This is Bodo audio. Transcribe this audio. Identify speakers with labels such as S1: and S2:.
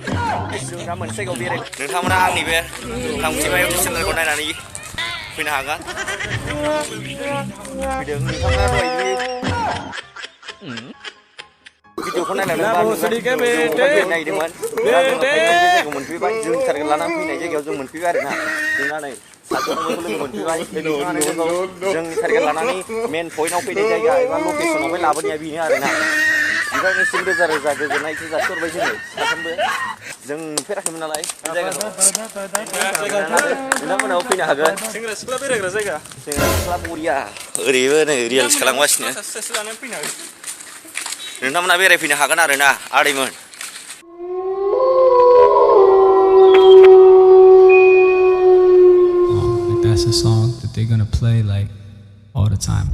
S1: जों दा मोनसे जायगायाव बेराय नोंथांमोना आंनि बे थांखिबाय चेनेलखौ नायनानै फैनो हागोन फैदों नोंथाङा दहाय भिडिअखौ नायनानै नायदोंमोन दा जोङो फाइनाल बे जायगायाव मोनफैबाय जोंनि टारगेट लानानै फैनाय जायगायाव जों मोनफैबाय आरोना जोंना नै सासे लोगो मोनफैबाय नोंथाङानो जोंखौ जोंनि टारगेट लानानै मेन पइन्टआव फैनाय जायगा एबा लकेसनावहाय लाबोनाया बेनो आरोना नोंथांनिसिम रोजा रोजा गोजोननायखौ जासिहरबाय जोङो साथामबो जों नुफेराखैमोन नालाय बे जायगाखौ नोंथांमोनाबो फैनो हागोन सेंग्रा सिख्ला बेरायग्रा जायगा सेंग्रा सिख्ला बरिया ओरैबो नै रिल्स खालामगासिनो नोंथांमोना बेरायफैनो हागोन आरोना आदैमोन
S2: Like that's a song that they're gonna play like all the time.